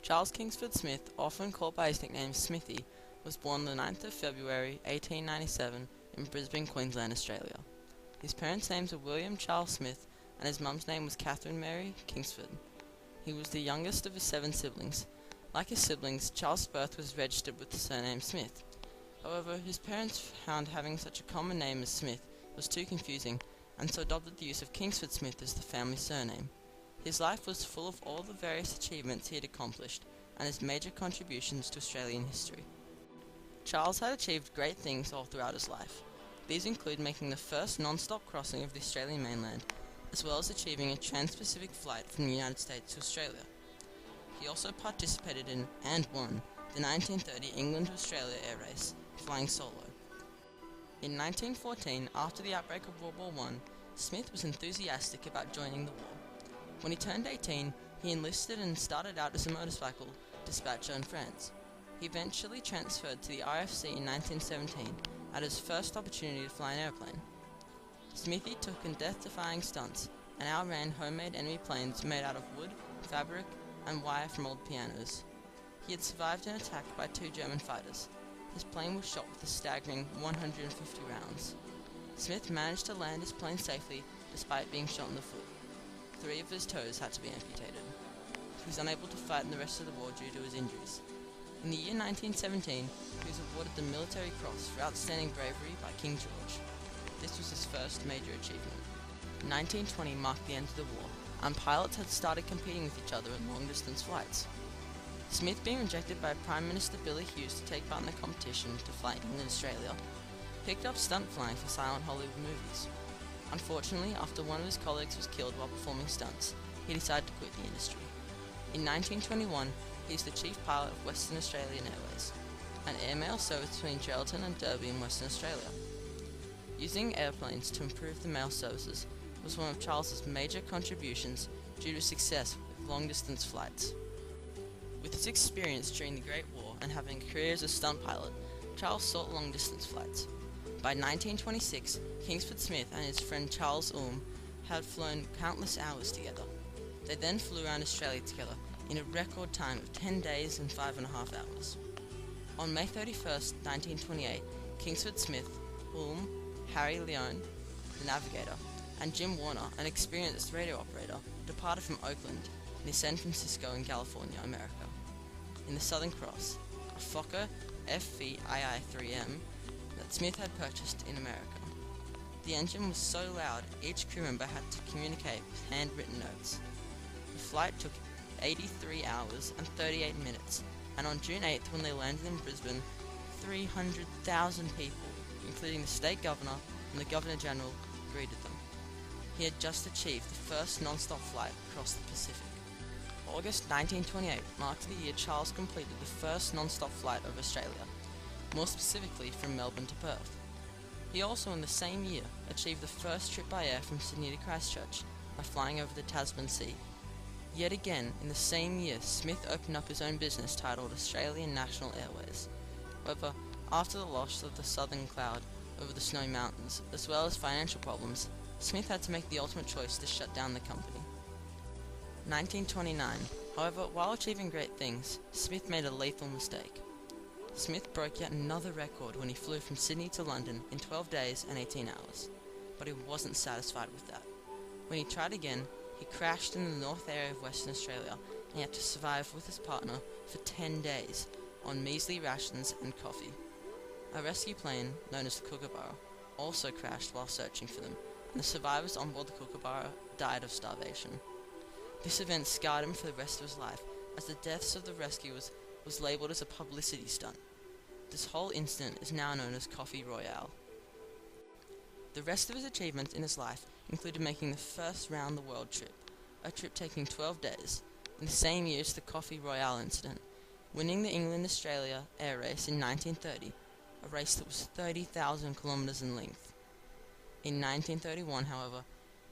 Charles Kingsford Smith, often called by his nickname Smithy, was born the 9th of February 1897 in Brisbane, Queensland, Australia. His parents' names were William Charles Smith and his mum's name was Catherine Mary Kingsford. He was the youngest of his 7 siblings. Like his siblings, Charles' birth was registered with the surname Smith. However, his parents found having such a common name as Smith was too confusing and so adopted the use of Kingsford Smith as the family surname. His life was full of all the various achievements he had accomplished and his major contributions to Australian history. Charles had achieved great things all throughout his life. These include making the first non-stop crossing of the Australian mainland, as well as achieving a trans-Pacific flight from the United States to Australia. He also participated in, and won, the 1930 England to Australia air race, flying solo. In 1914, after the outbreak of World War I, Smith was enthusiastic about joining the war. When he turned 18, he enlisted and started out as a motorcycle dispatcher in France. He eventually transferred to the RFC in 1917 at his first opportunity to fly an airplane. Smithy took in death-defying stunts and outran homemade enemy planes made out of wood, fabric, and wire from old pianos. He had survived an attack by 2 German fighters. His plane was shot with a staggering 150 rounds. Smith managed to land his plane safely despite being shot in the foot. 3 of his toes had to be amputated. He was unable to fight in the rest of the war due to his injuries. In the year 1917, he was awarded the Military Cross for outstanding bravery by King George. This was his first major achievement. 1920 marked the end of the war, and pilots had started competing with each other in long-distance flights. Smith, being rejected by Prime Minister Billy Hughes to take part in the competition to fly England and Australia, picked up stunt flying for silent Hollywood movies. Unfortunately, after one of his colleagues was killed while performing stunts, he decided to quit the industry. In 1921, he is the chief pilot of Western Australian Airways, an airmail service between Geraldton and Derby in Western Australia. Using airplanes to improve the mail services was one of Charles's major contributions due to his success with long-distance flights. With his experience during the Great War and having a career as a stunt pilot, Charles sought long-distance flights. By 1926, Kingsford Smith and his friend Charles Ulm had flown countless hours together. They then flew around Australia together in a record time of 10 days and 5.5 hours. On May 31st, 1928, Kingsford Smith, Ulm, Harry Leone, the navigator, and Jim Warner, an experienced radio operator, departed from Oakland near San Francisco in California, America. In the Southern Cross, a Fokker FVII-3M that Smith had purchased in America. The engine was so loud, each crew member had to communicate with handwritten notes. The flight took 83 hours and 38 minutes, and on June 8th, when they landed in Brisbane, 300,000 people, including the state governor and the Governor General, greeted them. He had just achieved the first non-stop flight across the Pacific. August 1928 marked the year Charles completed the first non-stop flight over Australia, more specifically from Melbourne to Perth. He also in the same year achieved the first trip by air from Sydney to Christchurch by flying over the Tasman Sea. Yet again, in the same year, Smith opened up his own business titled Australian National Airways. However, after the loss of the Southern Cloud over the Snowy Mountains, as well as financial problems, Smith had to make the ultimate choice to shut down the company. 1929. However, while achieving great things, Smith made a lethal mistake. Smith broke yet another record when he flew from Sydney to London in 12 days and 18 hours, but he wasn't satisfied with that. When he tried again, he crashed in the north area of Western Australia and he had to survive with his partner for 10 days on measly rations and coffee. A rescue plane, known as the Kookaburra, also crashed while searching for them, and the survivors on board the Kookaburra died of starvation. This event scarred him for the rest of his life, as the deaths of the rescuers was labelled as a publicity stunt. This whole incident is now known as Coffee Royale. The rest of his achievements in his life included making the first round-the-world trip, a trip taking 12 days, in the same year as the Coffee Royale incident, winning the England-Australia air race in 1930, a race that was 30,000 kilometres in length. In 1931, however,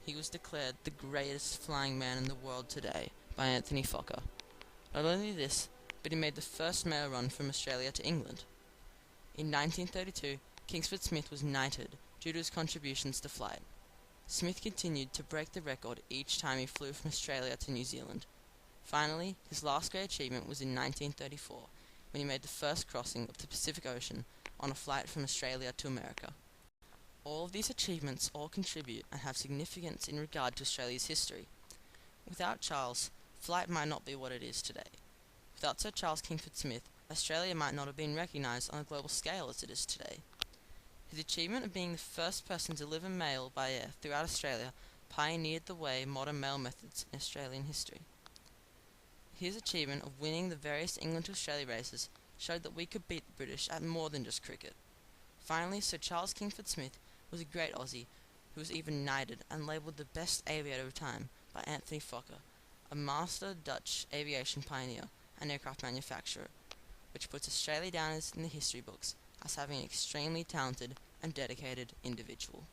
he was declared the greatest flying man in the world today by Anthony Fokker. Not only this, but he made the first mail run from Australia to England. In 1932, Kingsford Smith was knighted due to his contributions to flight. Smith continued to break the record each time he flew from Australia to New Zealand. Finally, his last great achievement was in 1934, when he made the first crossing of the Pacific Ocean on a flight from Australia to America. All of these achievements all contribute and have significance in regard to Australia's history. Without Charles, flight might not be what it is today. Without Sir Charles Kingsford Smith, Australia might not have been recognised on a global scale as it is today. His achievement of being the first person to deliver mail by air throughout Australia pioneered the way modern mail methods in Australian history. His achievement of winning the various England to Australia races showed that we could beat the British at more than just cricket. Finally, Sir Charles Kingsford Smith was a great Aussie who was even knighted and labelled the best aviator of time by Anthony Fokker, a master Dutch aviation pioneer and aircraft manufacturer, which puts Australia down in the history books as having an extremely talented and dedicated individual.